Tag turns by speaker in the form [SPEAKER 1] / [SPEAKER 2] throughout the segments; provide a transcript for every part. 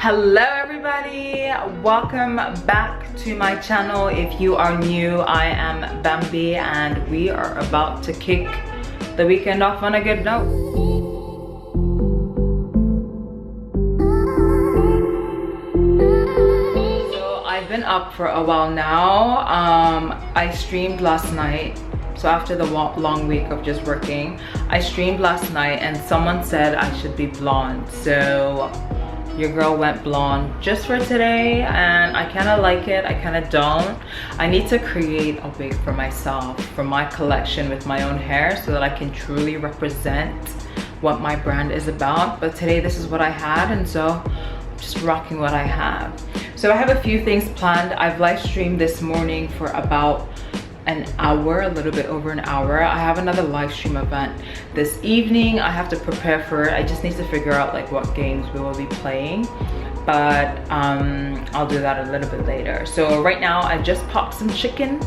[SPEAKER 1] Hello everybody, welcome back to my channel. If you are new, I am Bambi and we are about to kick the weekend off on a good note. So I've been up for a while now. I streamed last night. So after the long week of just working, I streamed last night and someone said I should be blonde. So your girl went blonde just for today and I kind of like it, I kind of don't. I need to create a wig for myself, for my collection with my own hair so that I can truly represent what my brand is about. But today this is what I had and so I'm just rocking what I have. So I have a few things planned. I've live streamed this morning for about an hour, a little bit over an hour. I have another live stream event this evening. I have to prepare for it. I just need to figure out like what games we will be playing, but I'll do that a little bit later. So right now I just popped some chicken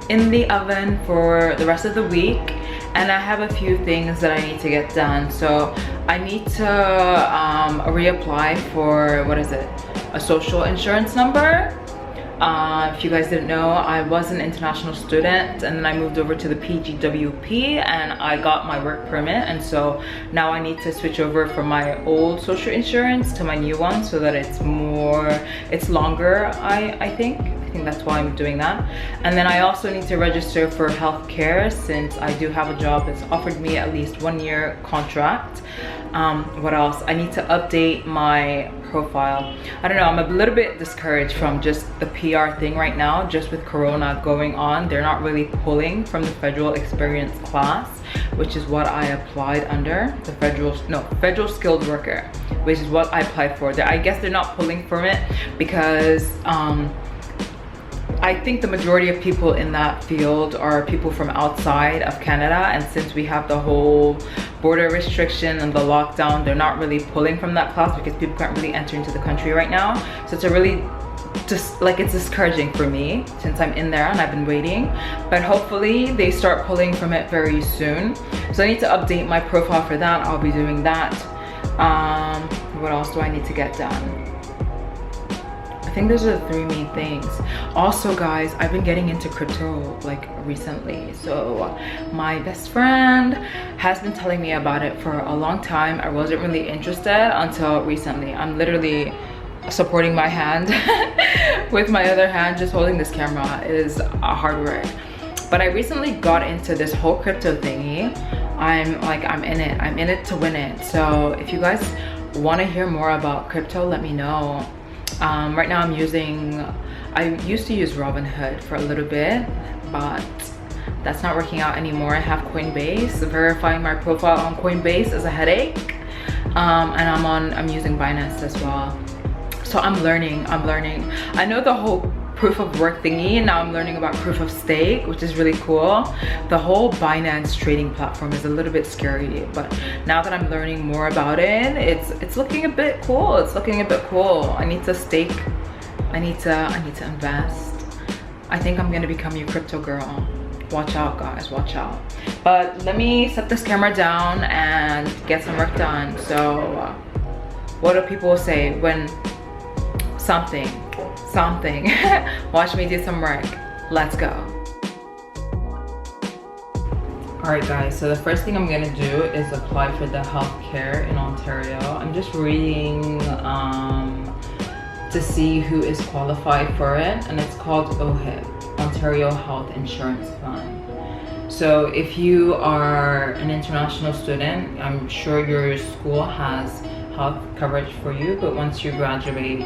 [SPEAKER 1] in the oven for the rest of the week and I have a few things that I need to get done. So I need to reapply for, what is it, a social insurance number. If you guys didn't know, I was an international student and then I moved over to the PGWP and I got my work permit, and so now I need to switch over from my old social insurance to my new one so that it's longer. I think that's why I'm doing that. And then I also need to register for healthcare since I do have a job that's offered me at least 1 year contract. What else? I need to update my profile. I don't know, I'm a little bit discouraged from just the PR thing right now. Just with Corona going on, they're not really pulling from the federal experience class, which is what I applied under, the federal skilled worker, which is what I applied for. I guess they're not pulling from it because I think the majority of people in that field are people from outside of Canada, and since we have the whole border restriction and the lockdown, they're not really pulling from that class because people can't really enter into the country right now. So it's a really it's discouraging for me since I'm in there and I've been waiting, but hopefully they start pulling from it very soon. So I need to update my profile for that. I'll be doing that. What else do I need to get done? I think those are the three main things. Also guys, I've been getting into crypto like recently. So my best friend has been telling me about it for a long time. I wasn't really interested until recently. I'm literally supporting my hand with my other hand. Just holding this camera is a hard work. But I recently got into this whole crypto thingy. I'm in it. I'm in it to win it. So if you guys want to hear more about crypto, let me know. Right now I used to use Robinhood for a little bit, but that's not working out anymore. I have Coinbase. Verifying my profile on Coinbase is a headache. And I'm using Binance as well. So I'm learning. I know the whole proof of work thingy, and now I'm learning about proof of stake, which is really cool. The whole Binance trading platform is a little bit scary, but now that I'm learning more about it, it's looking a bit cool. It's looking a bit cool. I need to stake. I need to invest. I think I'm gonna become your crypto girl. Watch out guys, watch out. But let me set this camera down and get some work done. So what do people say when something watch me do some work. Let's go. All right guys, so the first thing I'm gonna do is apply for the healthcare in Ontario. I'm just reading to see who is qualified for it, and it's called OHIP, Ontario Health Insurance Plan. So if you are an international student, I'm sure your school has health coverage for you, but once you graduate,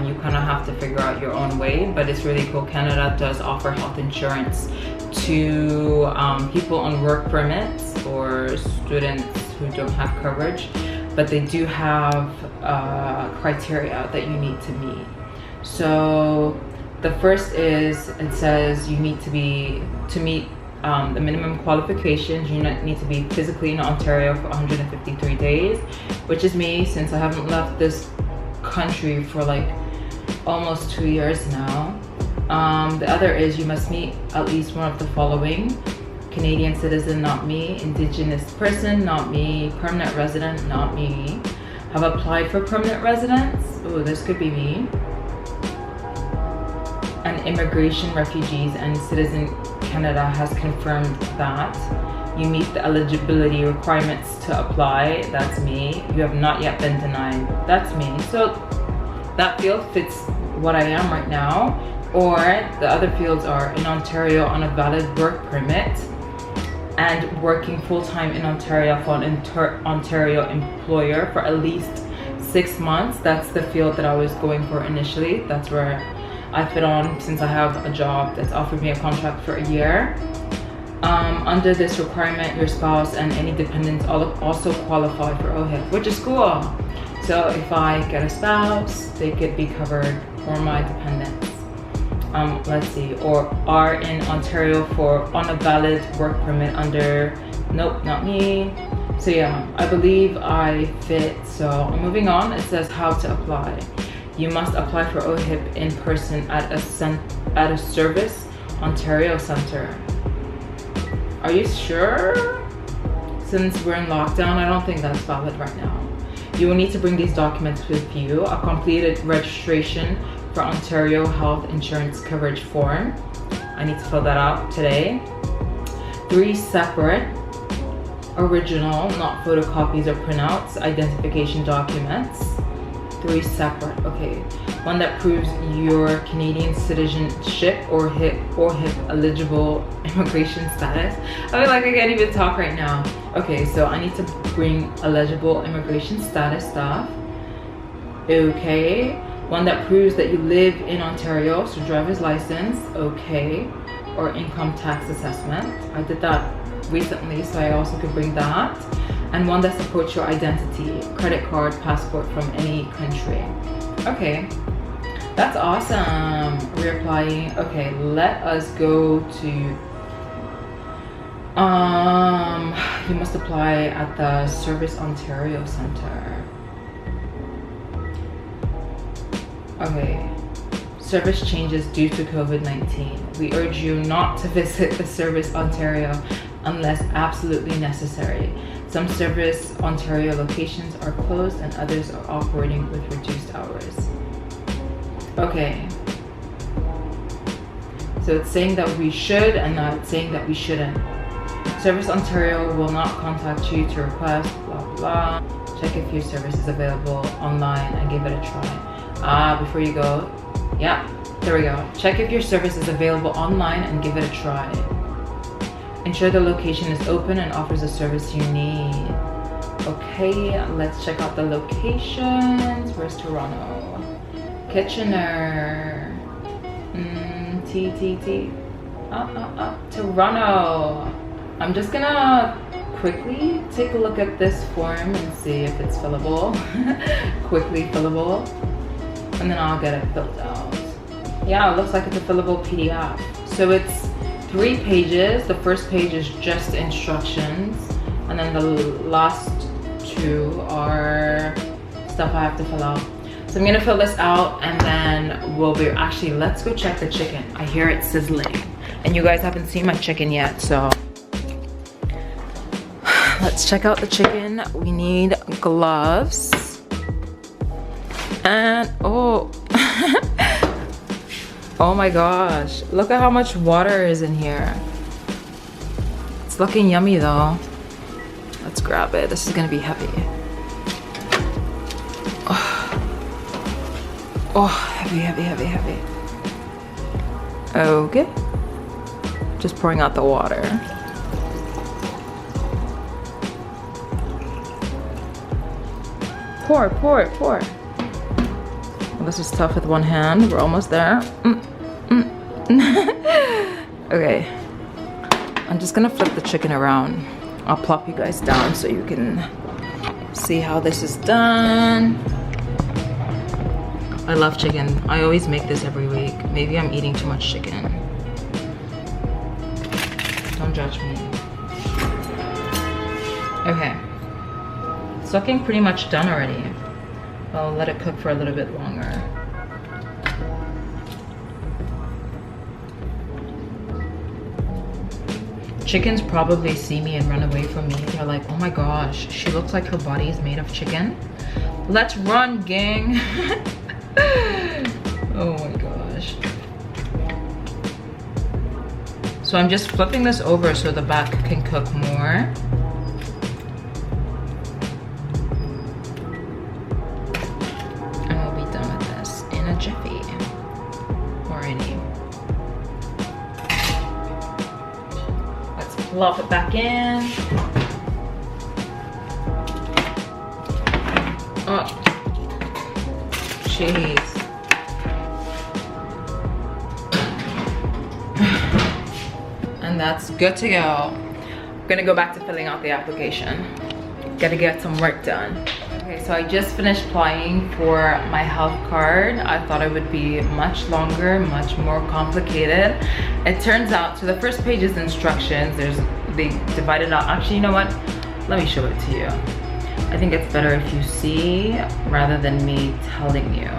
[SPEAKER 1] you kind of have to figure out your own way. But it's really cool. Canada does offer health insurance to people on work permits or students who don't have coverage, but they do have criteria that you need to meet. So the first is, it says you need to meet the minimum qualifications. You need to be physically in Ontario for 153 days, which is me, since I haven't left this country for like almost 2 years now. The other is you must meet at least one of the following: Canadian citizen, not me; Indigenous person, not me; permanent resident, not me; have applied for permanent residence. Oh, this could be me. And immigration, refugees, and citizen Canada has confirmed that you meet the eligibility requirements to apply. That's me. You have not yet been denied. That's me. So that field fits what I am right now. Or the other fields are in Ontario on a valid work permit and working full-time in Ontario for an Ontario employer for at least 6 months. That's the field that I was going for initially. That's where I fit on, since I have a job that's offered me a contract for a year. Under this requirement, your spouse and any dependents also qualify for OHIP, which is cool. So if I get a spouse, they could be covered, or my dependents. Let's see, or are in Ontario on a valid work permit under, nope, not me. So yeah, I believe I fit. So moving on, it says how to apply. You must apply for OHIP in person at a Service Ontario center. Are you sure? Since we're in lockdown, I don't think that's valid right now. You will need to bring these documents with you: a completed registration for Ontario Health Insurance Coverage form. I need to fill that out today. 3 separate, original, not photocopies or printouts, identification documents. 3 separate, okay. One that proves your Canadian citizenship or HIP eligible immigration status. I feel like I can't even talk right now. Okay, so I need to bring eligible immigration status stuff. Okay. One that proves that you live in Ontario, so driver's license, okay. Or income tax assessment. I did that recently, so I also could bring that. And one that supports your identity, credit card, passport from any country. Okay, that's awesome. Reapplying. Okay, let us go to, you must apply at the Service Ontario Center. Okay, service changes due to COVID-19. We urge you not to visit the Service Ontario unless absolutely necessary. Some Service Ontario locations are closed and others are operating with reduced hours. Okay. So it's saying that we should and not saying that we shouldn't. Service Ontario will not contact you to request blah blah. Check if your service is available online and give it a try. Before you go, yeah, there we go. Check if your service is available online and give it a try. Ensure the location is open and offers the service you need. Okay, let's check out the locations. Where's Toronto? Kitchener. Toronto. I'm just gonna quickly take a look at this form and see if it's fillable. Quickly fillable. And then I'll get it filled out. Yeah, it looks like it's a fillable PDF. So it's 3 pages. The first page is just instructions, and then the last 2 are stuff I have to fill out. So I'm gonna fill this out, and then we'll be, actually, let's go check the chicken. I hear it sizzling, and you guys haven't seen my chicken yet, so let's check out the chicken. We need gloves, and oh. Oh my gosh, look at how much water is in here. It's looking yummy though. Let's grab it. This is gonna be heavy. Oh, heavy, heavy, heavy, heavy. Okay. Just pouring out the water. Pour, pour, pour. Well, this is tough with one hand. We're almost there. Okay. I'm just gonna flip the chicken around. I'll plop you guys down so you can see how this is done. I love chicken. I always make this every week. Maybe I'm eating too much chicken. Don't judge me. Okay. It's looking pretty much done already. I'll let it cook for a little bit longer. Chickens probably see me and run away from me. They're like, oh my gosh, she looks like her body is made of chicken. Let's run, gang. Oh my gosh. So I'm just flipping this over so the back can cook more. And we'll be done with this in a jiffy. Or any. Let's plop it back in. Oh, jeez. And that's good to go. I'm gonna go back to filling out the application. Gotta get some work done. Okay, so I just finished applying for my health card. I thought it would be much longer, much more complicated. It turns out, so the first page is instructions. They divided out. Actually, you know what? Let me show it to you. I think it's better if you see rather than me telling you.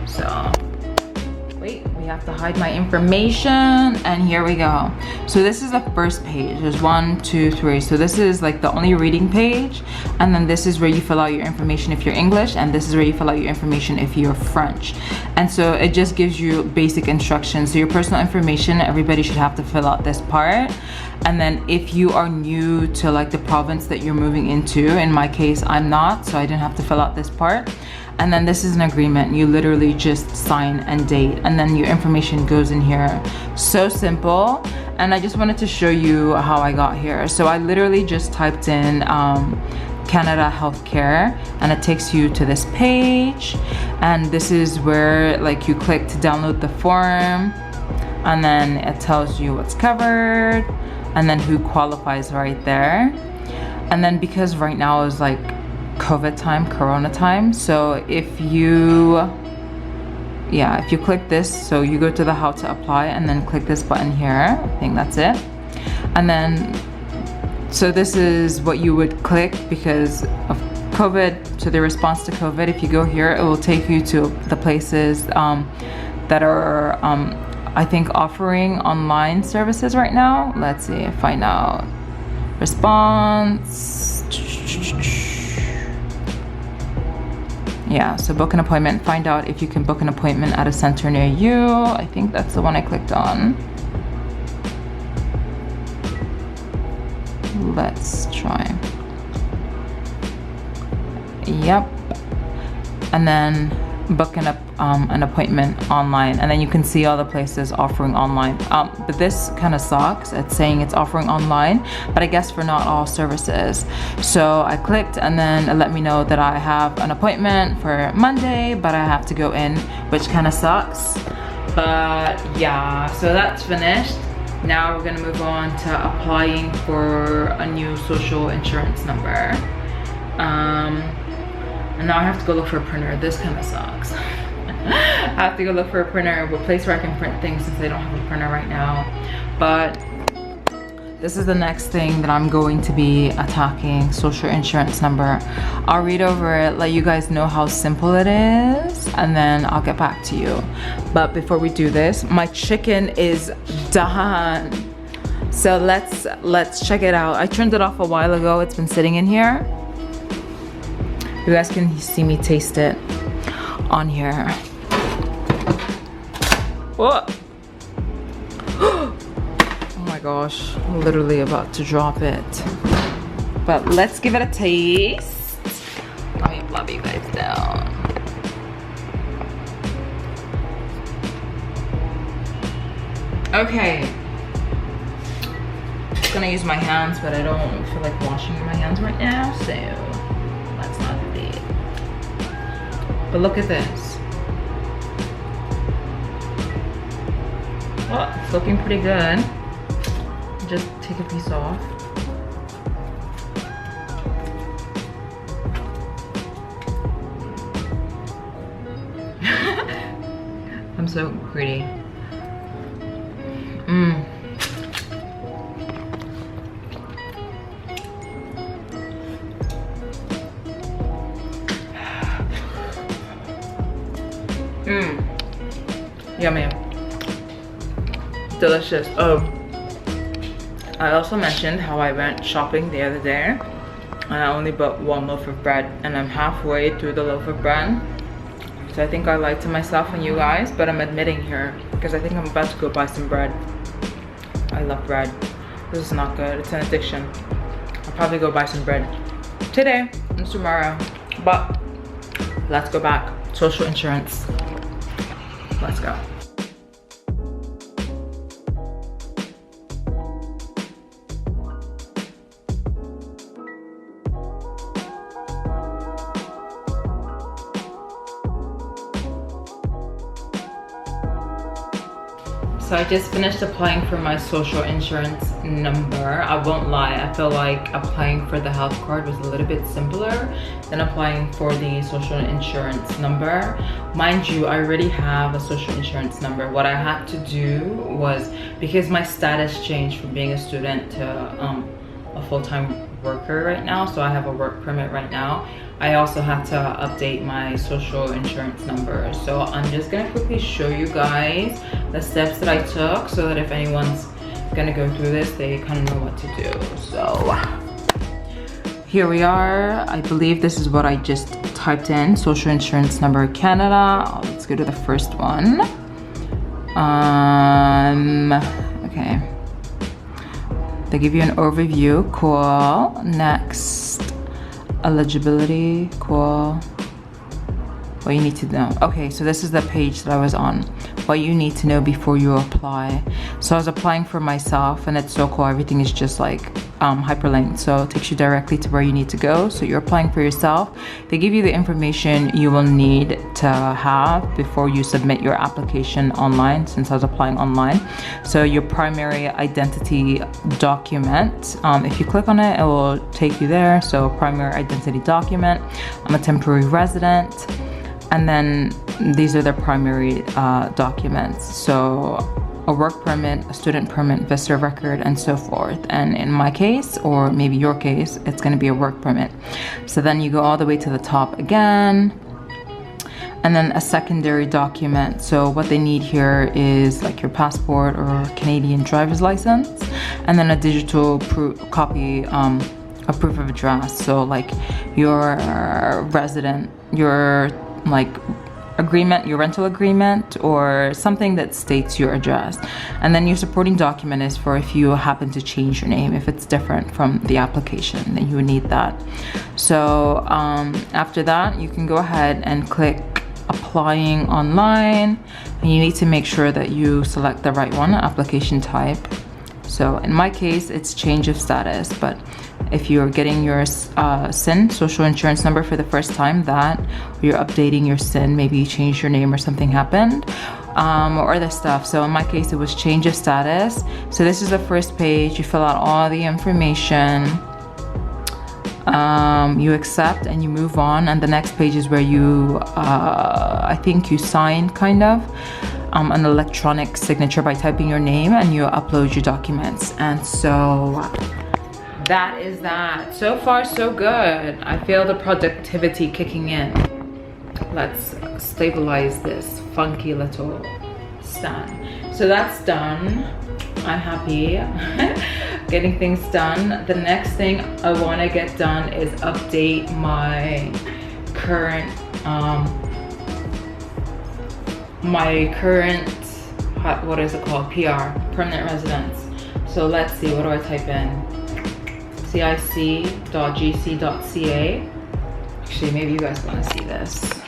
[SPEAKER 1] So, wait, we have to hide my information, and here we go. So this is the first page. There's 1, 2, 3. So this is like the only reading page, and then this is where you fill out your information if you're English, and this is where you fill out your information if you're French. And so it just gives you basic instructions. So your personal information, everybody should have to fill out this part. And then if you are new to like the province that you're moving into, in my case, I'm not, so I didn't have to fill out this part. And then this is an agreement. You literally just sign and date, and then your information goes in here. So simple. And I just wanted to show you how I got here. So I literally just typed in Canada Healthcare, and it takes you to this page. And this is where like you click to download the form, and then it tells you what's covered, and then who qualifies right there. And then because right now is like COVID time, Corona time, so if you click this, so you go to the how to apply and then click this button here. I think that's it. And then so this is what you would click because of COVID, so the response to COVID. If you go here, it will take you to the places that are I think offering online services right now. Let's see, find out response. Yeah, so book an appointment, find out if you can book an appointment at a center near you. I think that's the one I clicked on. Let's try. Yep. And then book an appointment online, and then you can see all the places offering online. But this kind of sucks. It's saying it's offering online, but I guess for not all services. So I clicked, and then it let me know that I have an appointment for Monday, but I have to go in, which kind of sucks. But yeah, so that's finished. Now we're gonna move on to applying for a new social insurance number. And now I have to go look for a printer. This kind of sucks. I have to go look for a printer, a place where I can print things since I don't have a printer right now. But this is the next thing that I'm going to be attacking, social insurance number. I'll read over it, let you guys know how simple it is, and then I'll get back to you. But before we do this, my chicken is done. So let's check it out. I turned it off a while ago. It's been sitting in here. You guys can see me taste it on here. Whoa. Oh my gosh, I'm literally about to drop it. But let's give it a taste. Let me flop you guys down. Okay. I'm gonna use my hands, but I don't feel like washing my hands right now, so let's not do it. But look at this. Well, it's looking pretty good. Just take a piece off. I'm so greedy. Yummy. Delicious. Oh, I also mentioned how I went shopping the other day and I only bought 1 loaf of bread, and I'm halfway through the loaf of bread. So I think I lied to myself and you guys, but I'm admitting here because I think I'm about to go buy some bread. I love bread. This is not good. It's an addiction. I'll probably go buy some bread today and tomorrow. But let's go back. Social insurance. Let's go. So I just finished applying for my social insurance number. I won't lie, I feel like applying for the health card was a little bit simpler than applying for the social insurance number. Mind you, I already have a social insurance number. What I had to do was, because my status changed from being a student to a full-time worker right now, so I have a work permit right now, I also had to update my social insurance number. So I'm just gonna quickly show you guys the steps that I took so that if anyone's gonna go through this, they kind of know what to do. So here we are. I believe this is what I just typed in, social insurance number Canada. Let's go to the first one. Okay. They give you an overview, cool. Next, eligibility, cool. What you need to know. Okay, so this is the page that I was on. What you need to know before you apply. So I was applying for myself, and it's so cool. Everything is just like hyperlinked, so it takes you directly to where you need to go. So you're applying for yourself. They give you the information you will need to have before you submit your application online, since I was applying online. So your primary identity document, if you click on it, it will take you there. So primary identity document, I'm a temporary resident, and then these are the primary documents. So a work permit, a student permit, visitor record, and so forth. And in my case, or maybe your case, it's gonna be a work permit. So then you go all the way to the top again, and then a secondary document. So what they need here is like your passport or Canadian driver's license, and then a digital copy, a proof of address. So like your resident, your like agreement, your rental agreement, or something that states your address. And then your supporting document is for if you happen to change your name, if it's different from the application, then you would need that. So after that, you can go ahead and click applying online, and you need to make sure that you select the right one, application type. So in my case, it's change of status, but if you're getting your SIN, social insurance number, for the first time, that, or you're updating your SIN, maybe you changed your name or something happened, or other stuff. So in my case, it was change of status. So this is the first page. You fill out all the information, you accept, and you move on. And the next page is where you, I think you sign kind of an electronic signature by typing your name, and you upload your documents. And so that is that. So far, so good. I feel the productivity kicking in. Let's stabilize this funky little stand. So that's done. I'm happy getting things done. The next thing I want to get done is update my current what is it called, PR, permanent residence. So let's see, what do I type in? cic.gc.ca. Actually, maybe you guys want to see this,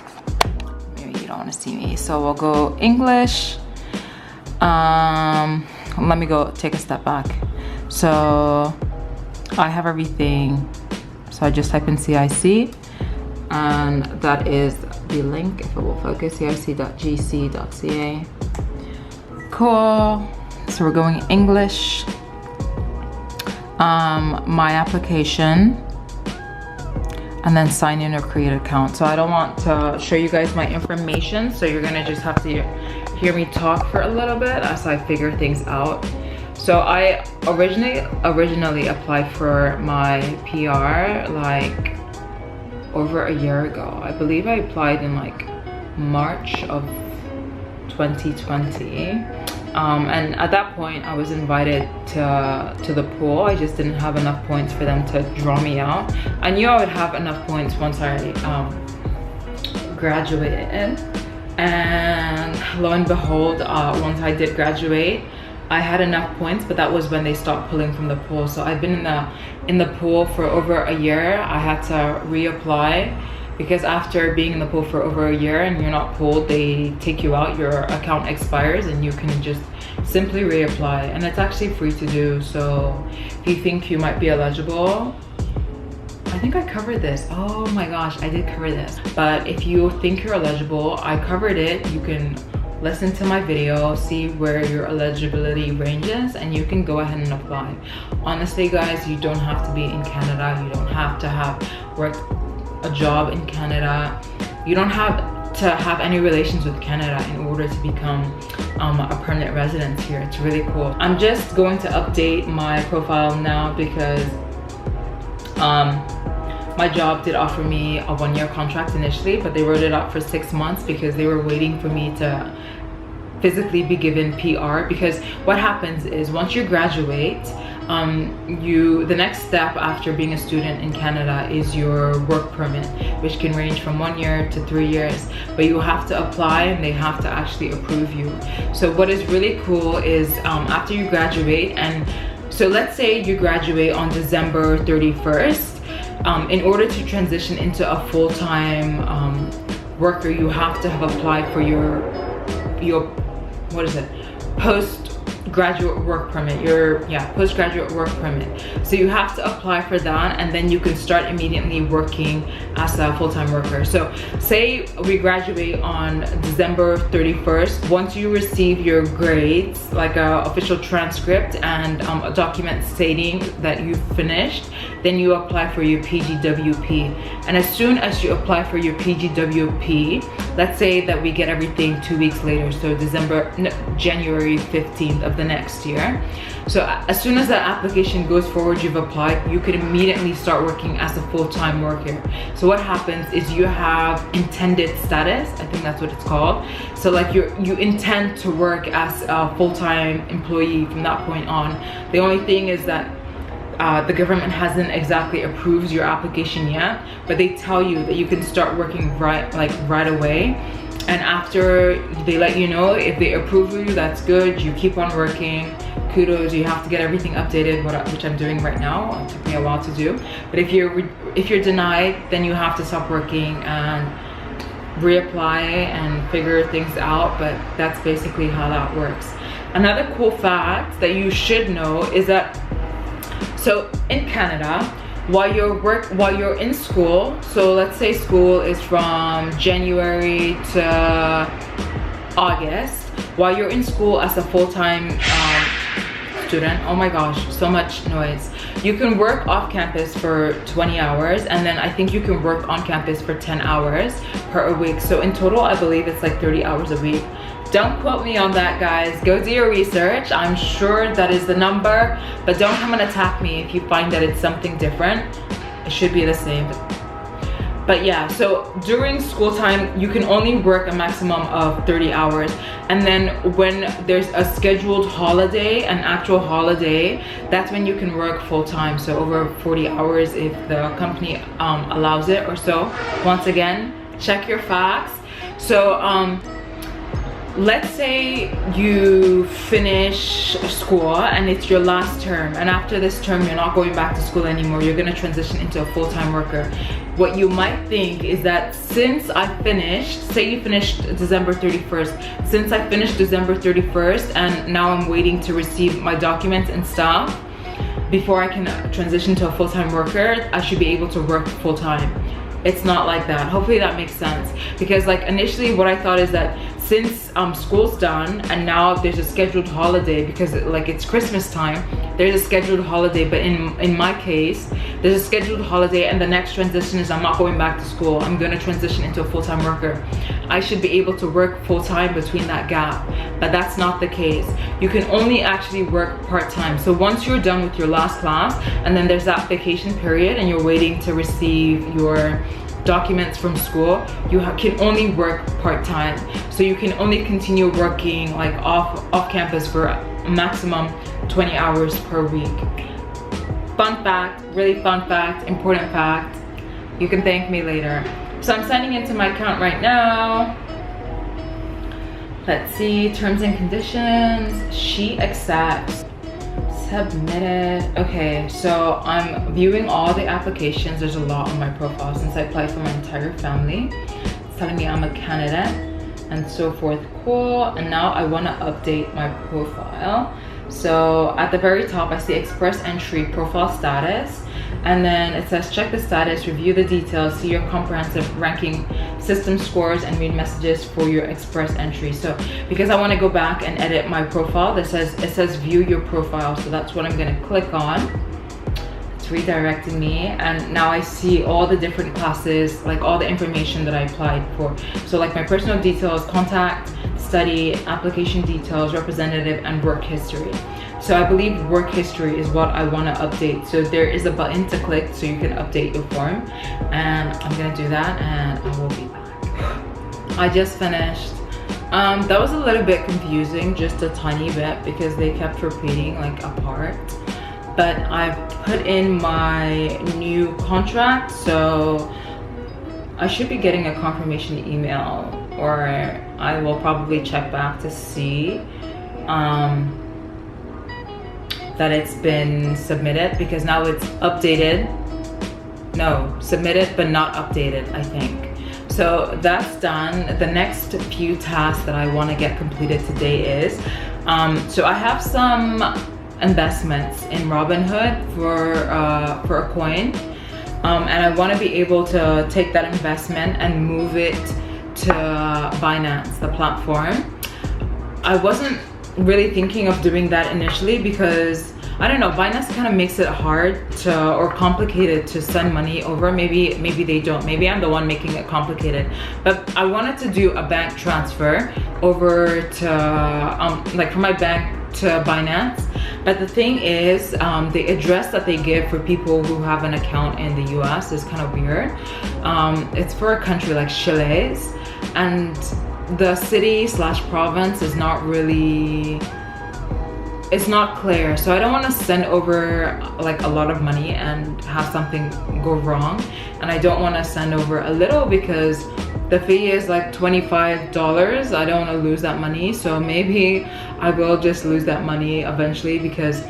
[SPEAKER 1] maybe you don't want to see me. So we'll go English. Let me go take a step back. So I have everything, so I just type in CIC, and that is the link, if it will focus, cic.gc.ca. Cool. So we're going English. My application, and then sign in or create an account. So I don't want to show you guys my information, so you're gonna just have to hear me talk for a little bit as I figure things out. So I originally applied for my PR like over a year ago. I believe I applied in like March of 2020. And at that point I was invited to the pool. I just didn't have enough points for them to draw me out. I knew I would have enough points once I graduated, and lo and behold, once I did graduate, I had enough points, but that was when they stopped pulling from the pool. So I've been in the pool for over a year. I had to reapply because after being in the pool for over a year and you're not pulled, they take you out, your account expires, and you can just simply reapply, and it's actually free to do. So if you think you might be eligible, I think I covered this. Oh my gosh, I did cover this. But if you think you're eligible, I covered it. You can listen to my video, see where your eligibility ranges, and you can go ahead and apply. Honestly guys, you don't have to be in Canada. You don't have to have worked a job in Canada. You don't have to have any relations with Canada in order to become a permanent resident here. It's really cool. I'm just going to update my profile now because my job did offer me a 1-year contract initially, but they wrote it up for 6 months because they were waiting for me to physically be given PR. Because what happens is once you graduate, the next step after being a student in Canada is your work permit, which can range from 1 year to 3 years, but you have to apply and they have to actually approve you. So what is really cool is after you graduate, and so let's say you graduate on December 31st, in order to transition into a full-time worker, you have to have applied for your what is it, postgraduate work permit, postgraduate work permit. So you have to apply for that, and then you can start immediately working as a full-time worker. So say we graduate on December 31st. Once you receive your grades, like a official transcript and a document stating that you finished, then you apply for your PGWP. And as soon as you apply for your PGWP, let's say that we get everything 2 weeks later, so January 15th of the next year. So as soon as that application goes forward, you've applied, you could immediately start working as a full-time worker. So what happens is you have intended status, I think that's what it's called. So like you intend to work as a full-time employee from that point on. The only thing is that the government hasn't exactly approved your application yet, but they tell you that you can start working right away. And after they let you know, if they approve you, that's good. You keep on working. Kudos. You have to get everything updated, which I'm doing right now. It took me a while to do. But if you're denied, then you have to stop working and reapply and figure things out. But that's basically how that works. Another cool fact that you should know is that, so in Canada, while you're in school, so let's say school is from January to August, while you're in school as a full-time student, oh my gosh, so much noise, you can work off campus for 20 hours, and then I think you can work on campus for 10 hours per week. So in total, I believe it's like 30 hours a week. Don't quote me on that, guys. Go do your research. I'm sure that is the number, but don't come and attack me if you find that it's something different. It should be the same. But yeah, so during school time, you can only work a maximum of 30 hours. And then when there's a scheduled holiday, an actual holiday, that's when you can work full time. So over 40 hours if the company allows it or so. Once again, check your facts. So, let's say you finish school and it's your last term, and after this term you're not going back to school anymore, you're going to transition into a full-time worker. What you might think is that since I finished, say you finished December 31st, since I finished December 31st and now I'm waiting to receive my documents and stuff before I can transition to a full-time worker, I should be able to work full-time. It's not like that. Hopefully that makes sense, because like initially what I thought is that since school's done and now there's a scheduled holiday, because like it's Christmas time, there's a scheduled holiday, but in my case there's a scheduled holiday and the next transition is I'm not going back to school, I'm going to transition into a full-time worker. I should be able to work full-time between that gap, but that's not the case. You can only actually work part-time. So once you're done with your last class and then there's that vacation period and you're waiting to receive your documents from school, you can only work part-time. So you can only continue working like off campus for a maximum 20 hours per week. Fun fact, really fun fact, important fact. You can thank me later. So I'm signing into my account right now. Let's see, terms and conditions. She accepts. Submitted. Okay, so I'm viewing all the applications. There's a lot on my profile since I applied for my entire family. It's telling me I'm a candidate and so forth. Cool. And now I want to update my profile. So at the very top, I see express entry profile status. And then it says check the status, review the details, see your comprehensive ranking system scores, and read messages for your express entry. So because I want to go back and edit my profile, it says view your profile. So that's what I'm going to click on. It's redirecting me, and now I see all the different classes, like all the information that I applied for. So like my personal details, contact, study, application details, representative, and work history. So I believe work history is what I want to update. So there is a button to click so you can update your form, and I'm gonna do that and I will be back. I just finished. That was a little bit confusing, just a tiny bit, because they kept repeating like a part. But I've put in my new contract, so I should be getting a confirmation email, or I will probably check back to see that it's been submitted, because now it's updated. No, submitted but not updated, I think. So that's done. The next few tasks that I want to get completed today is, so I have some investments in Robinhood for a coin, and I want to be able to take that investment and move it to Binance, the platform. I wasn't really thinking of doing that initially because I don't know, Binance kind of makes it hard to, or complicated to send money over. Maybe they don't, maybe I'm the one making it complicated. But I wanted to do a bank transfer over to like from my bank to Binance. But the thing is, the address that they give for people who have an account in the US is kind of weird. It's for a country like Chile's, and the city / province is not really, it's not clear. So I don't want to send over like a lot of money and have something go wrong, and I don't want to send over a little because the fee is like $25. I don't want to lose that money, so maybe I will just lose that money eventually, because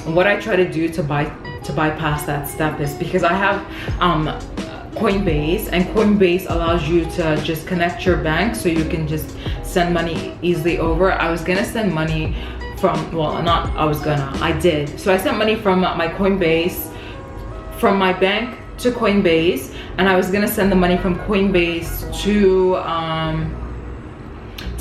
[SPEAKER 1] what I try to do to bypass that step is because I have Coinbase, and Coinbase allows you to just connect your bank so you can just send money easily over. I was gonna send money from, well, not I was gonna, I did. So I sent money from my Coinbase, from my bank to Coinbase, and I was gonna send the money from Coinbase to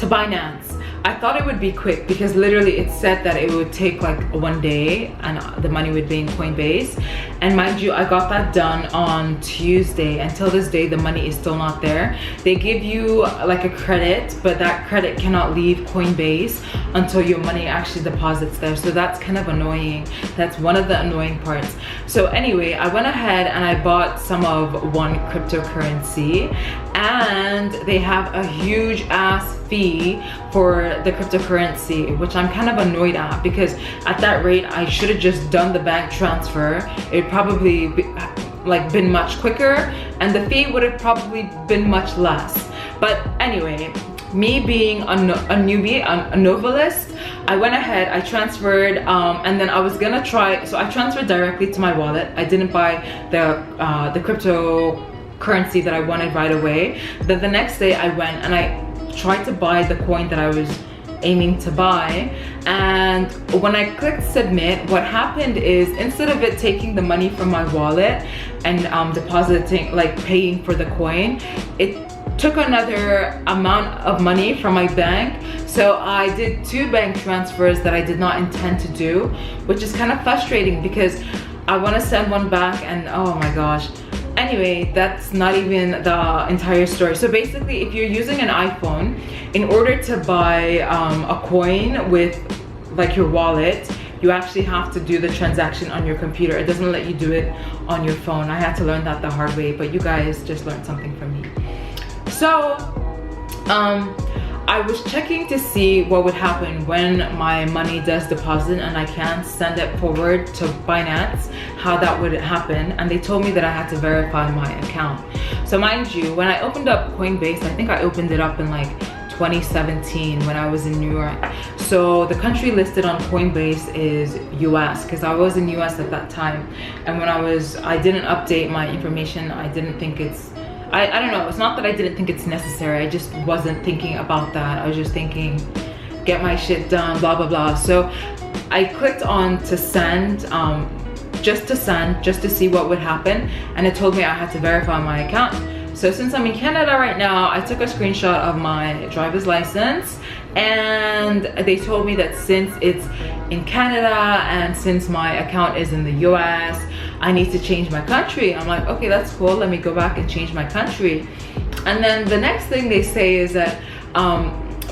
[SPEAKER 1] Binance. I thought it would be quick because literally it said that it would take like 1 day and the money would be in Coinbase. And mind you, I got that done on Tuesday. Until this day, the money is still not there. They give you like a credit, but that credit cannot leave Coinbase until your money actually deposits there. So that's kind of annoying. That's one of the annoying parts. So anyway, I went ahead and I bought some of one cryptocurrency, and they have a huge ass fee for the cryptocurrency, which I'm kind of annoyed at, because at that rate I should have just done the bank transfer. It probably been much quicker, and the fee would have probably been much less. But anyway, me being a newbie, a novelist, I went ahead, I transferred, and then I was gonna try, so I transferred directly to my wallet. I didn't buy the cryptocurrency that I wanted right away. Then the next day I went and I tried to buy the coin that I was aiming to buy, and when I clicked submit, what happened is instead of it taking the money from my wallet and depositing, like paying for the coin, it took another amount of money from my bank. So I did 2 bank transfers that I did not intend to do, which is kind of frustrating because I want to send one back, and oh my gosh. Anyway, that's not even the entire story. So basically, if you're using an iPhone, in order to buy a coin with like your wallet, you actually have to do the transaction on your computer. It doesn't let you do it on your phone. I had to learn that the hard way, but you guys just learned something from me. So I was checking to see what would happen when my money does deposit and I can't send it forward to Binance, how that would happen, and they told me that I had to verify my account. So mind you, when I opened up Coinbase, I think I opened it up in like 2017 when I was in New York. So the country listed on Coinbase is US, because I was in US at that time, and when I didn't update my information. I didn't think I don't know, it's not that I didn't think it's necessary, I just wasn't thinking about that. I was just thinking, get my shit done, blah blah blah. So I clicked on to send, just to see what would happen, and it told me I had to verify my account. So since I'm in Canada right now, I took a screenshot of my driver's license, and they told me that since it's in Canada and since my account is in the US, I need to change my country. I'm like, okay, that's cool, let me go back and change my country. And then the next thing they say is that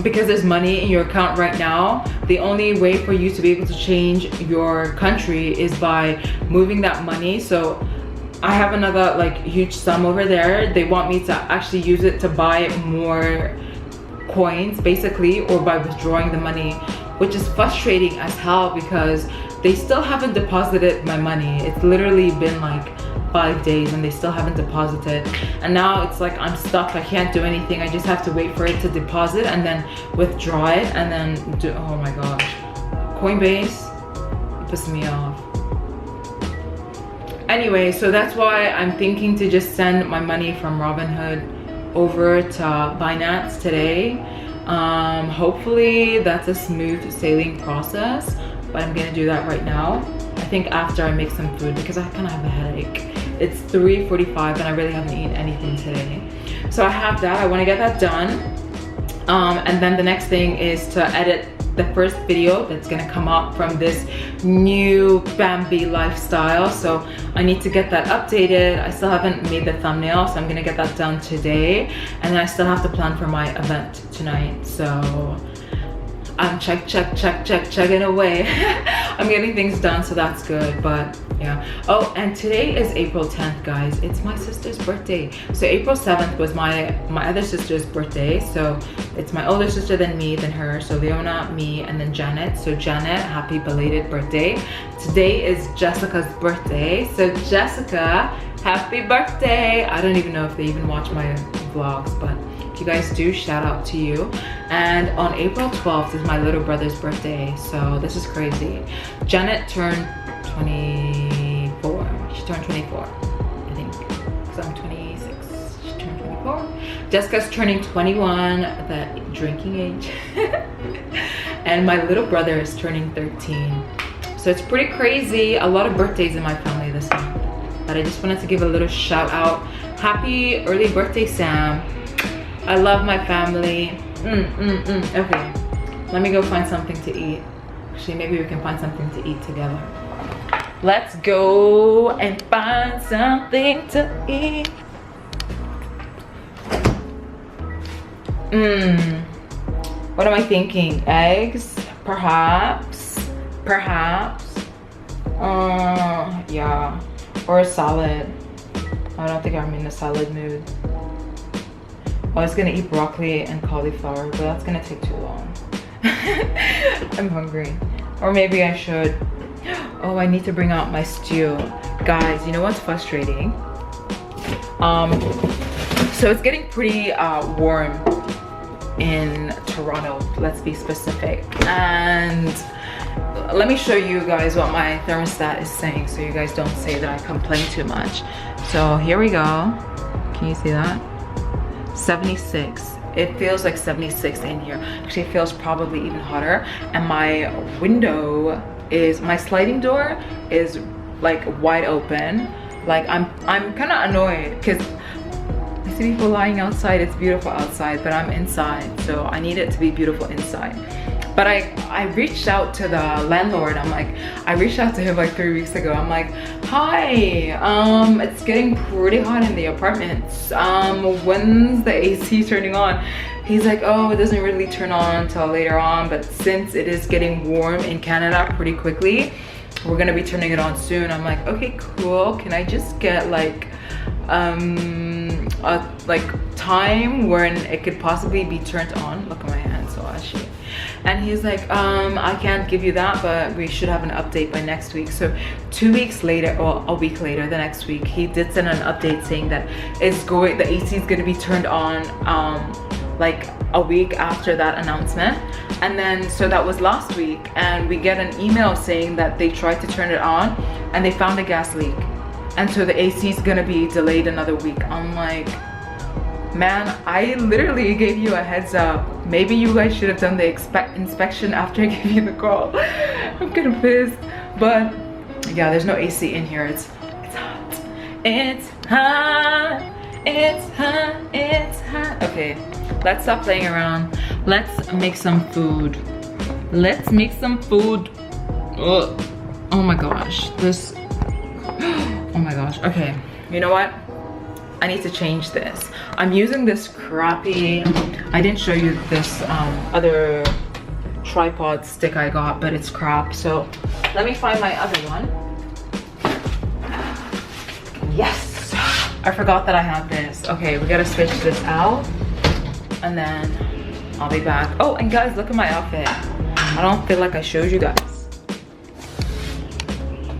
[SPEAKER 1] because there's money in your account right now, the only way for you to be able to change your country is by moving that money. So I have another like huge sum over there. They want me to actually use it to buy more coins basically, or by withdrawing the money, which is frustrating as hell because they still haven't deposited my money. It's literally been like 5 days and they still haven't deposited, and now it's like I'm stuck. I can't do anything. I just have to wait for it to deposit and then withdraw it and then do, oh my gosh, Coinbase pisses me off. Anyway, so that's why I'm thinking to just send my money from Robinhood over to Binance today. Hopefully that's a smooth sailing process, but I'm gonna do that right now. I think after I make some food, because I kind of have a headache. It's 3:45 and I really haven't eaten anything today. So I have that, I wanna get that done. And then the next thing is to edit the first video that's gonna come up from this new Bambi lifestyle. So I need to get that updated. I still haven't made the thumbnail, so I'm gonna get that done today. And then I still have to plan for my event tonight. So I'm chugging away. I'm getting things done, so that's good, but yeah. Oh, and today is April 10th, guys. It's my sister's birthday. So April 7th was my other sister's birthday. So it's my older sister, then me, then her. So Leona, me, and then Janet. So Janet, happy belated birthday. Today is Jessica's birthday. So Jessica, happy birthday. I don't even know if they even watch my vlogs, but if you guys do, shout out to you. And on April 12th is my little brother's birthday. So this is crazy. Janet turned 24. She turned 24, I think, because I'm 26. She turned 24. Jessica's turning 21, the drinking age. And my little brother is turning 13. So it's pretty crazy. A lot of birthdays in my family this month. But I just wanted to give a little shout out. Happy early birthday, Sam. I love my family. Okay, let me go find something to eat. Actually, maybe we can find something to eat together. Let's go and find something to eat. What am I thinking? Eggs? Perhaps? Yeah. Or a salad. I don't think I'm in a salad mood. I was gonna eat broccoli and cauliflower, but that's gonna take too long. I'm hungry. Or maybe I should. Oh, I need to bring out my stew. Guys, you know what's frustrating? So it's getting pretty warm in Toronto, let's be specific. And let me show you guys what my thermostat is saying so you guys don't say that I complain too much. So here we go. Can you see that? 76. It feels like 76 in here. Actually, it feels probably even hotter. And my window is, my sliding door is like wide open. Like I'm kind of annoyed because I see people lying outside. It's beautiful outside, but I'm inside, so I need it to be beautiful inside. But I reached out to the landlord. I reached out to him like 3 weeks ago. I'm like, hi, it's getting pretty hot in the apartments. When's the AC turning on? He's like, oh, it doesn't really turn on until later on, but since it is getting warm in Canada pretty quickly, we're gonna be turning it on soon. I'm like, okay, cool. Can I just get like a time when it could possibly be turned on? Look at my hand, so ashy. And he's like, I can't give you that, but we should have an update by next week. So 2 weeks later, or a week later, the next week, he did send an update saying that the AC is gonna be turned on like a week after that announcement. And then, so that was last week, and we get an email saying that they tried to turn it on and they found a gas leak. And so the AC is gonna be delayed another week. I'm like, man, I literally gave you a heads up. Maybe you guys should have done the inspection after I gave you the call. I'm kind of pissed. But yeah, there's no AC in here. It's hot. It's hot. It's hot. It's hot. Okay, let's stop playing around. Let's make some food. Let's make some food. Ugh. Oh my gosh. This. Oh my gosh. Okay, you know what? I need to change this. I'm using this crappy, I didn't show you this other tripod stick I got, but it's crap. So let me find my other one. Yes, I forgot that I have this. Okay, we gotta switch this out and then I'll be back. Oh, and guys, look at my outfit. I don't feel like I showed you guys.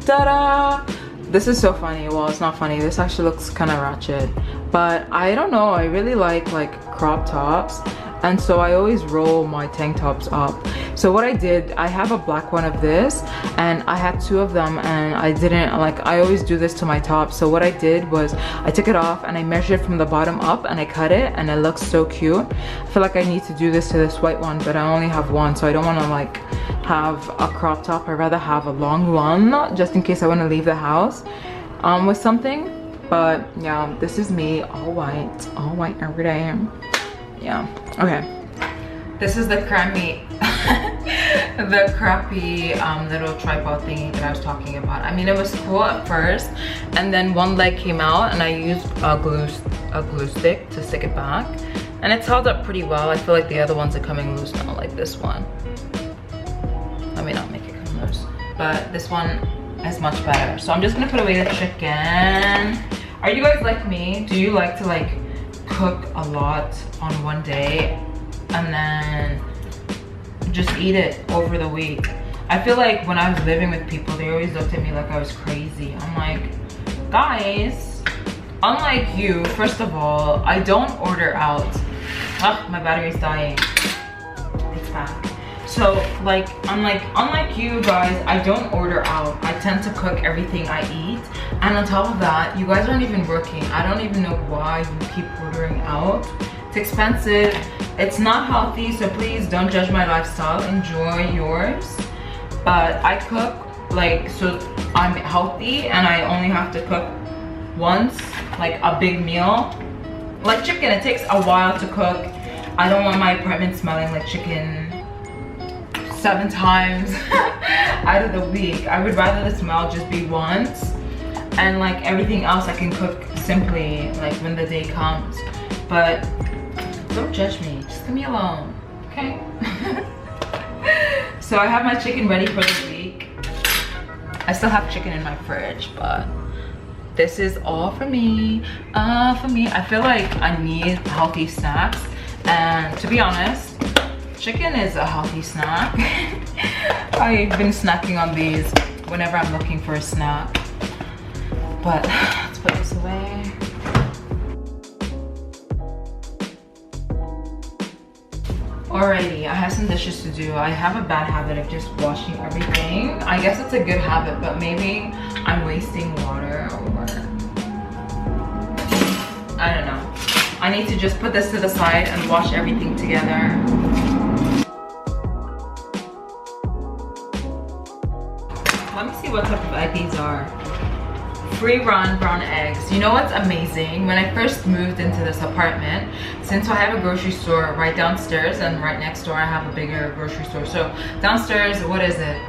[SPEAKER 1] Ta-da! This is so funny. Well, it's not funny. This actually looks kind of ratchet, but I don't know. I really like crop tops, and so I always roll my tank tops up. So what I did, I have a black one of this, and I had 2 of them, and I didn't I always do this to my top. So what I did was I took it off and I measured from the bottom up and I cut it, and it looks so cute. I feel like I need to do this to this white one, but I only have one, so I don't want to have a crop top. I'd rather have a long one just in case I want to leave the house with something. But yeah, this is me, all white every day. Yeah, okay. This is the crappy little tripod thingy that I was talking about. I mean, it was cool at first, and then one leg came out and I used a glue stick to stick it back, and it's held up pretty well. I feel like the other ones are coming loose now, like this one. Let me not make it come loose, but this one is much better. So I'm just gonna put away the chicken. Are you guys like me? Do you like to cook a lot on one day and then just eat it over the week? I feel like when I was living with people, they always looked at me like I was crazy. I'm like, guys, unlike you, first of all, I don't order out. Ugh, my battery's dying. It's back. So unlike you guys, I don't order out. I tend to cook everything I eat. And on top of that, you guys aren't even working. I don't even know why you keep ordering out. It's expensive. It's not healthy, so please don't judge my lifestyle. Enjoy yours. But I cook so I'm healthy, and I only have to cook once, a big meal. Like chicken, it takes a while to cook. I don't want my apartment smelling like chicken 7 times out of the week. I would rather the smell just be once, and everything else I can cook simply when the day comes. But don't judge me, just leave me alone, okay? So I have my chicken ready for the week. I still have chicken in my fridge, but this is all for me. I feel like I need healthy snacks, and to be honest, chicken is a healthy snack. I've been snacking on these whenever I'm looking for a snack. But let's put this away. Alrighty, I have some dishes to do. I have a bad habit of just washing everything. I guess it's a good habit, but maybe I'm wasting water, or I don't know. I need to just put this to the side and wash everything together. Let me see what type of egg these are. Free run brown eggs. You know what's amazing? When I first moved into this apartment, since I have a grocery store right downstairs, and right next door I have a bigger grocery store. So downstairs, what is it?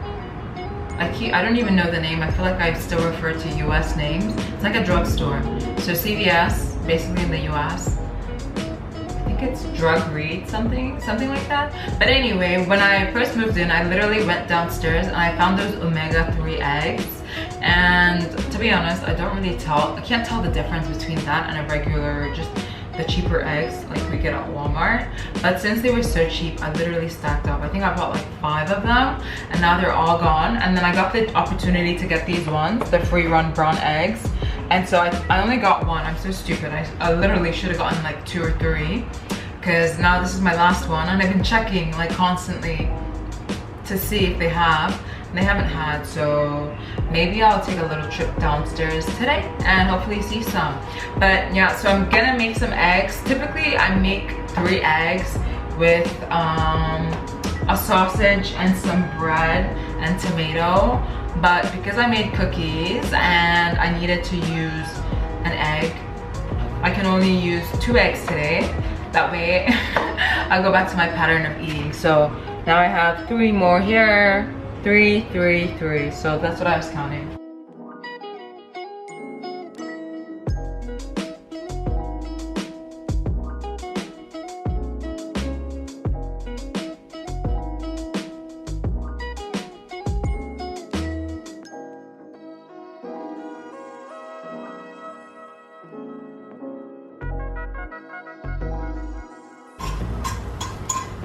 [SPEAKER 1] I don't even know the name. I feel like I still refer to US names. It's like a drugstore. So CVS, basically in the US. I think think it's drug read, something like that. But anyway, when I first moved in, I literally went downstairs and I found those omega-3 eggs. And to be honest, I can't tell the difference between that and a regular, just the cheaper eggs like we get at Walmart. But since they were so cheap, I literally stacked up. I think I bought like 5 of them and now they're all gone. And then I got the opportunity to get these ones, the free run brown eggs. And so I only got 1. I'm so stupid. I literally should have gotten like 2 or 3, because now this is my last one and I've been checking like constantly to see if they have. And they haven't had, so maybe I'll take a little trip downstairs today and hopefully see some. But yeah, so I'm gonna make some eggs. Typically I make 3 eggs with a sausage and some bread and tomato. But because I made cookies and I needed to use an egg, I can only use 2 eggs today. That way I'll go back to my pattern of eating. So now I have 3 more here. 3, 3, 3. So that's what I was counting.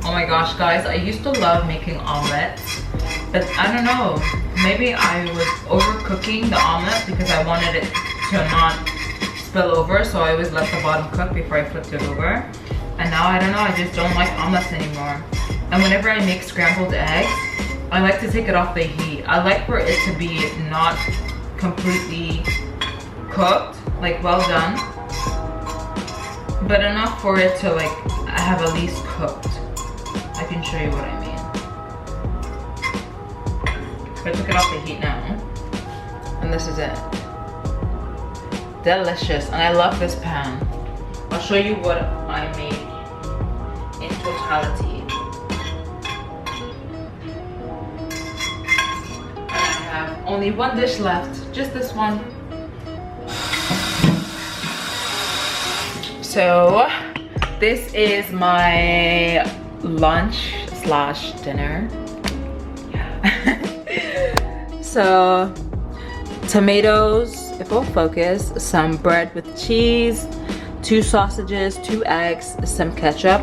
[SPEAKER 1] Oh my gosh, guys, I used to love making omelets, but I don't know, maybe I was overcooking the omelet because I wanted it to not spill over, so I always let the bottom cook before I flipped it over. And now I don't know, I just don't like omelets anymore. And whenever I make scrambled eggs, I like to take it off the heat. I like for it to be not completely cooked, like well done, but enough for it to like have at least cooked. I can show you what I mean. I took it off the heat now, and this is it. Delicious, and I love this pan. I'll show you what I made in totality. And I have only 1 dish left, just this one. So this is my lunch slash dinner. Yeah. So tomatoes, if we'll focus, some bread with cheese, 2 sausages, 2 eggs, some ketchup,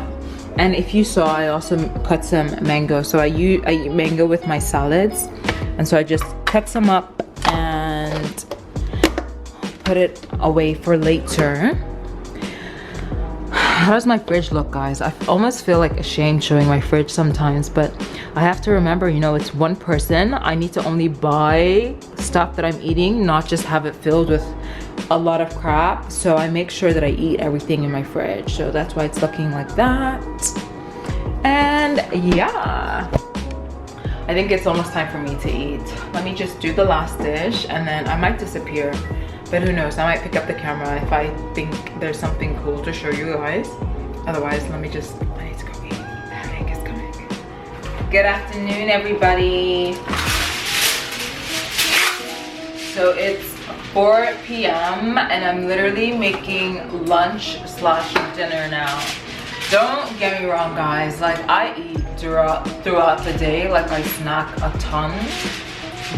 [SPEAKER 1] and if you saw, I also cut some mango. So I eat mango with my salads, and so I just cut some up and put it away for later. How does my fridge look, guys? I almost feel like ashamed showing my fridge sometimes, but I have to remember, you know, it's 1 person. I need to only buy stuff that I'm eating, not just have it filled with a lot of crap. So I make sure that I eat everything in my fridge. So that's why it's looking like that. And yeah, I think it's almost time for me to eat. Let me just do the last dish and then I might disappear. But who knows, I might pick up the camera if I think there's something cool to show you guys. Otherwise, I need to go eat. The headache is coming. Good afternoon, everybody. So it's 4 p.m. and I'm literally making lunch slash dinner now. Don't get me wrong, guys. Like, I eat throughout the day. Like, I snack a ton.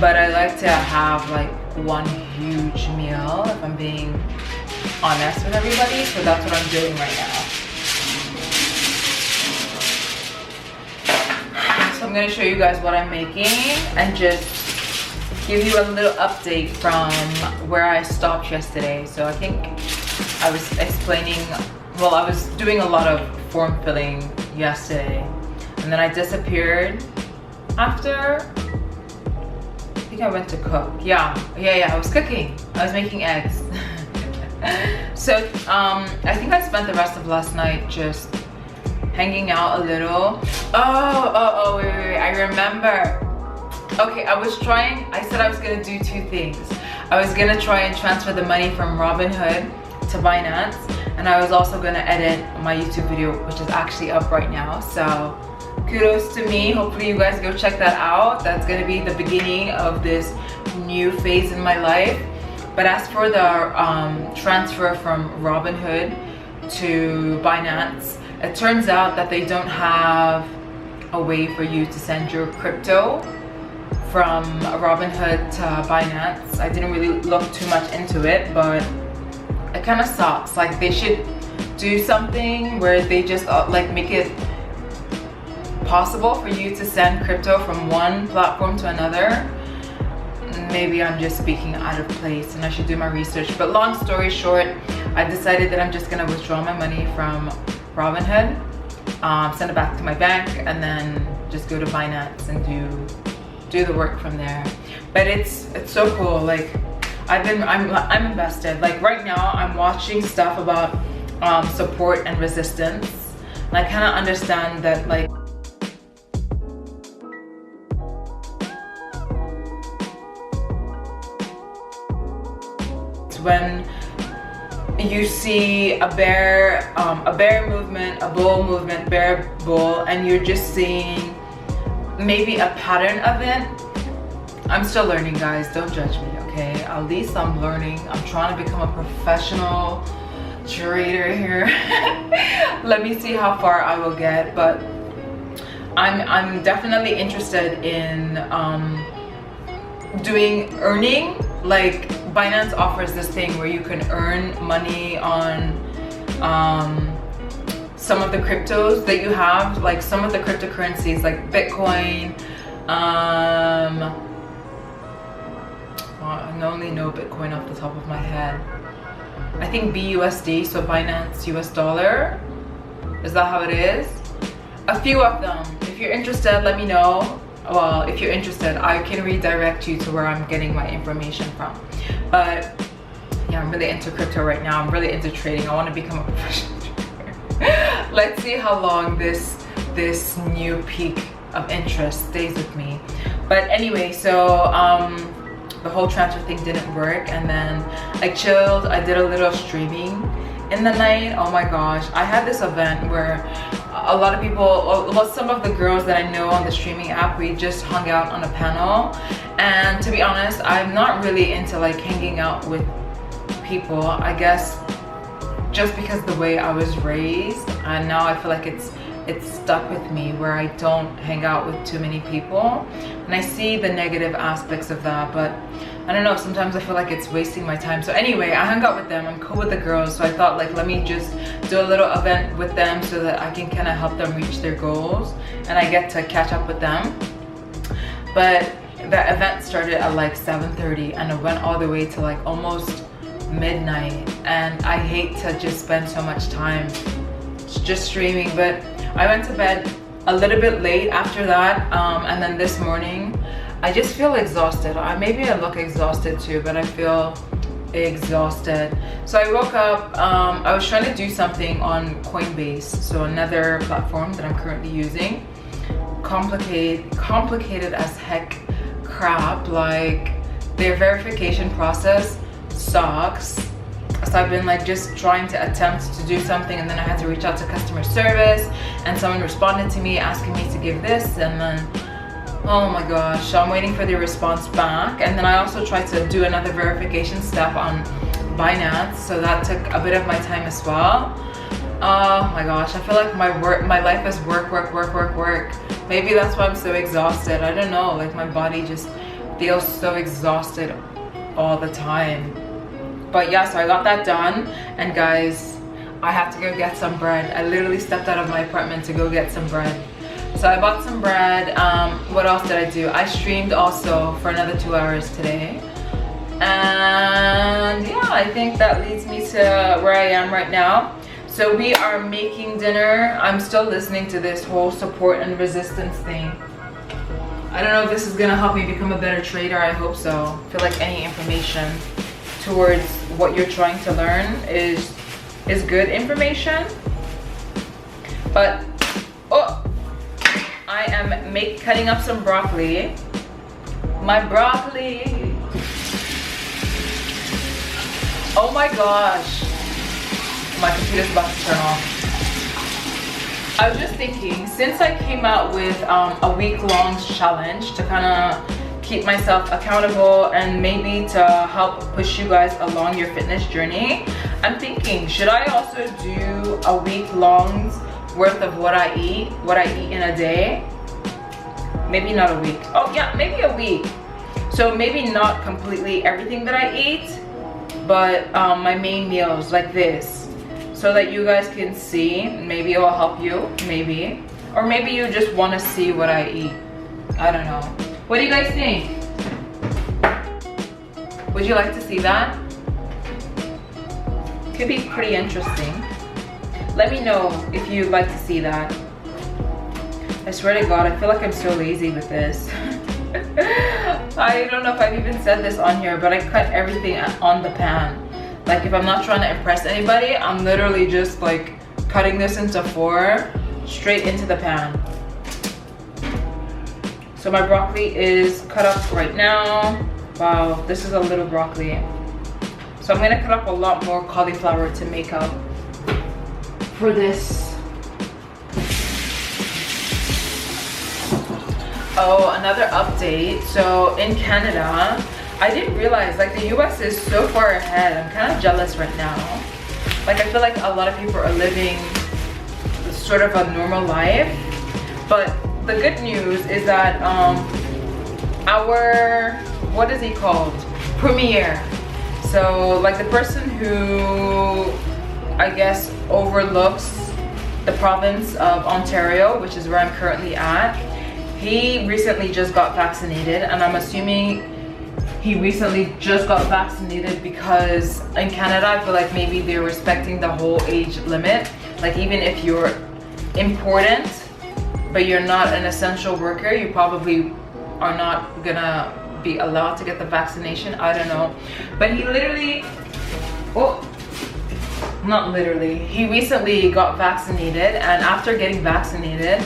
[SPEAKER 1] But I like to have like 1 huge meal, if I'm being honest with everybody. So that's what I'm doing right now. So I'm gonna show you guys what I'm making and just give you a little update from where I stopped yesterday. So I think I was explaining, well, I was doing a lot of form filling yesterday, and then I disappeared after. I went to cook. Yeah, I was cooking. I was making eggs. So I think I spent the rest of last night just hanging out a little. Oh, wait, I remember. Okay, I said I was gonna do 2 things. I was gonna try and transfer the money from Robinhood to Binance, and I was also gonna edit my YouTube video, which is actually up right now. So kudos to me. Hopefully you guys go check that out. That's gonna be the beginning of this new phase in my life. But as for the transfer from Robinhood to Binance, It turns out that they don't have a way for you to send your crypto from Robinhood to Binance. I didn't really look too much into it, but it kind of sucks. Like, they should do something where they just like make it possible for you to send crypto from one platform to another. Maybe I'm just speaking out of place and I should do my research, but long story short, I decided that I'm just gonna withdraw my money from Robinhood, send it back to my bank, and then just go to Binance and do the work from there. But it's so cool. Like, I'm invested. Like, right now I'm watching stuff about support and resistance, and I kind of understand that, like, when you see a bear movement, a bull movement, bear, bull, and you're just seeing maybe a pattern of it. I'm still learning, guys, don't judge me, okay? At least I'm learning. I'm trying to become a professional trader here. Let me see how far I will get, but I'm definitely interested in earning. Like, Binance offers this thing where you can earn money on some of the cryptos that you have, like some of the cryptocurrencies, like Bitcoin. I only know Bitcoin off the top of my head. I think BUSD, so Binance US dollar. Is that how it is? A few of them. If you're interested, let me know. Well, if you're interested, I can redirect you to where I'm getting my information from. But yeah, I'm really into crypto right now. I'm really into trading. I want to become a professional trader. Let's see how long this new peak of interest stays with me. But anyway, so the whole transfer thing didn't work, and then I chilled. I did a little streaming in the night. Oh my gosh, I had this event where a lot of people, well, some of the girls that I know on the streaming app, we just hung out on a panel. And to be honest, I'm not really into like hanging out with people, I guess just because the way I was raised, and now I feel like it's stuck with me, where I don't hang out with too many people, and I see the negative aspects of that. But I don't know, sometimes I feel like it's wasting my time. So anyway, I hung out with them. I'm cool with the girls, so I thought, like, let me just do a little event with them so that I can kind of help them reach their goals and I get to catch up with them. But the event started at like 7:30 and it went all the way to like almost midnight, and I hate to just spend so much time just streaming. But I went to bed a little bit late after that, and then this morning I just feel exhausted. Maybe I look exhausted too, but I feel exhausted. So I woke up, I was trying to do something on Coinbase, so another platform that I'm currently using. Complicated as heck crap. Like, their verification process sucks. So I've been like just trying to attempt to do something, and then I had to reach out to customer service, and someone responded to me asking me to give this, and then oh my gosh, so I'm waiting for the response back. And then I also tried to do another verification step on Binance, so that took a bit of my time as well. Oh my gosh, I feel like my life is work. Maybe that's why I'm so exhausted. I don't know, like my body just feels so exhausted all the time. But yeah, so I got that done, and guys, I had to go get some bread. I literally stepped out of my apartment to go get some bread. So I bought some bread. What else did I do? I streamed also for another 2 hours today. And yeah, I think that leads me to where I am right now. So we are making dinner. I'm still listening to this whole support and resistance thing. I don't know if this is gonna help me become a better trader. I hope so. I feel like any information towards what you're trying to learn is good information. But oh, I am cutting up some broccoli. My broccoli. Oh my gosh. My computer's about to turn off. I was just thinking, since I came out with a week-long challenge to kind of keep myself accountable and maybe to help push you guys along your fitness journey, I'm thinking, should I also do a week-long worth of what I eat in a day. Maybe not a week. Oh yeah, maybe a week. So maybe not completely everything that I eat, but my main meals like this, so that you guys can see. Maybe it will help you, maybe. Or maybe you just want to see what I eat. I don't know. What do you guys think? Would you like to see that? Could be pretty interesting. Let me know if you'd like to see that. I swear to God, I feel like I'm so lazy with this. I don't know if I've even said this on here, but I cut everything on the pan. Like if I'm not trying to impress anybody, I'm literally just like cutting this into 4 straight into the pan. So my broccoli is cut up right now. Wow, this is a little broccoli. So I'm gonna cut up a lot more cauliflower to make up for this. Oh, another update. So in Canada, I didn't realize like the US is so far ahead. I'm kind of jealous right now. Like I feel like a lot of people are living sort of a normal life. But the good news is that our, what is he called? Premier. So like the person who I guess overlooks the province of Ontario, which is where I'm currently at, he recently just got vaccinated, and I'm assuming he recently just got vaccinated because in Canada I feel like maybe they're respecting the whole age limit. Like even if you're important but you're not an essential worker, you probably are not gonna be allowed to get the vaccination. I don't know, but he literally, oh, not literally, he recently got vaccinated, and after getting vaccinated,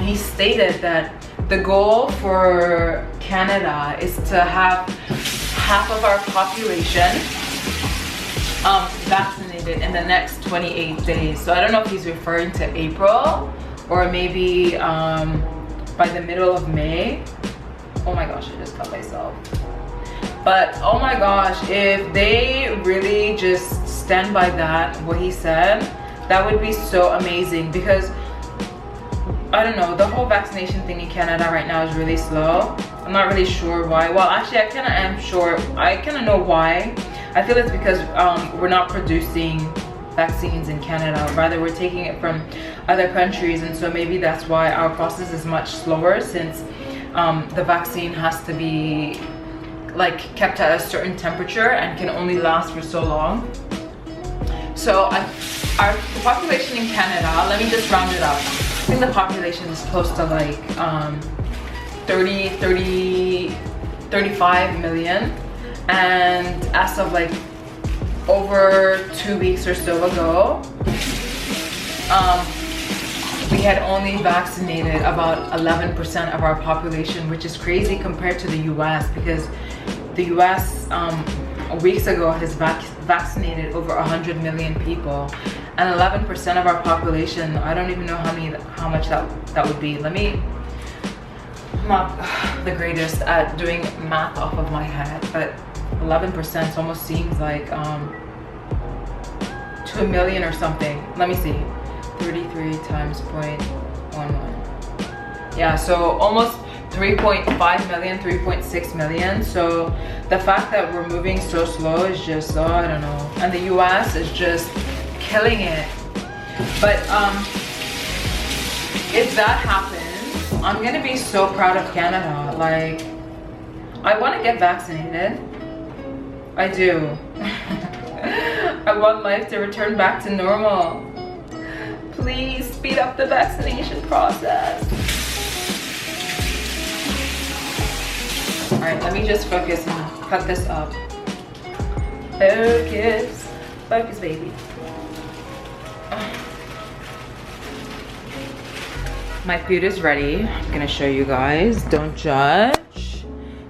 [SPEAKER 1] he stated that the goal for Canada is to have half of our population vaccinated in the next 28 days. So I don't know if he's referring to April or maybe by the middle of May. Oh my gosh, I just cut myself. But oh my gosh, if they really just stand by that, what he said, that would be so amazing, because I don't know, the whole vaccination thing in Canada right now is really slow. I'm not really sure why. Well, actually, I kind of am sure. I kind of know why. I feel it's because we're not producing vaccines in Canada. Rather, we're taking it from other countries, and so maybe that's why our process is much slower, since the vaccine has to be like kept at a certain temperature and can only last for so long. So the population in Canada, let me just round it up. I think the population is close to like 35 million, and as of like over 2 weeks or so ago, we had only vaccinated about 11% of our population, which is crazy compared to the US, because the US weeks ago has vaccinated over 100 million people, and 11% of our population, I don't even know how much that would be. I'm not the greatest at doing math off of my head, but 11% almost seems like 2 million or something. Let me see, 33 times 0.11. Yeah, so almost 3.5 million, 3.6 million. So the fact that we're moving so slow is just, I don't know. And the US is just killing it. But if that happens, I'm gonna be so proud of Canada. Like, I want to get vaccinated. I do. I want life to return back to normal. Please speed up the vaccination process. All right, let me just focus and cut this up. Focus, focus, baby. My food is ready. I'm gonna show you guys. Don't judge.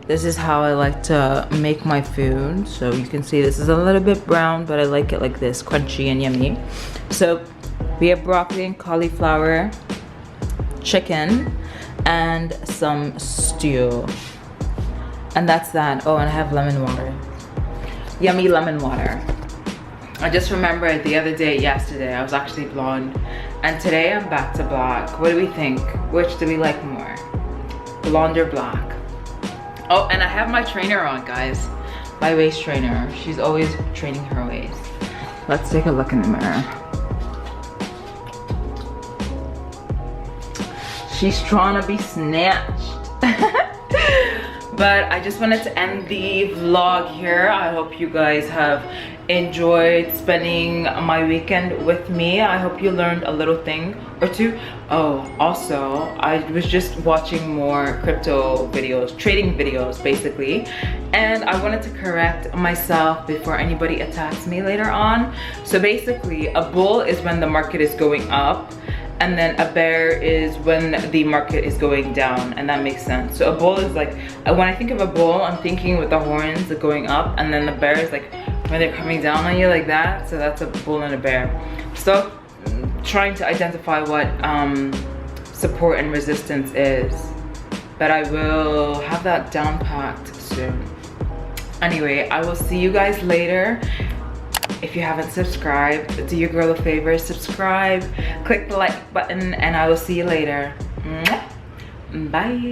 [SPEAKER 1] This is how I like to make my food. So you can see this is a little bit brown, but I like it like this, crunchy and yummy. So we have broccoli and cauliflower, chicken, and some stew. And that's that. Oh, and I have lemon water. Yummy lemon water. I just remembered the other day, yesterday, I was actually blonde. And today I'm back to black. What do we think? Which do we like more? Blonde or black? Oh, and I have my trainer on, guys. My waist trainer. She's always training her waist. Let's take a look in the mirror. She's trying to be snatched. But I just wanted to end the vlog here. I hope you guys have enjoyed spending my weekend with me. I hope you learned a little thing or two. Oh, also, I was just watching more crypto videos, trading videos basically, and I wanted to correct myself before anybody attacks me later on. So basically, a bull is when the market is going up, and then a bear is when the market is going down, and that makes sense. So a bull is like, when I think of a bull, I'm thinking with the horns going up, and then the bear is like when they're coming down on you like that. So that's a bull and a bear. So trying to identify what support and resistance is, but I will have that down packed soon. Anyway, I will see you guys later. If you haven't subscribed, do your girl a favor, subscribe, click the like button, and I will see you later. Bye.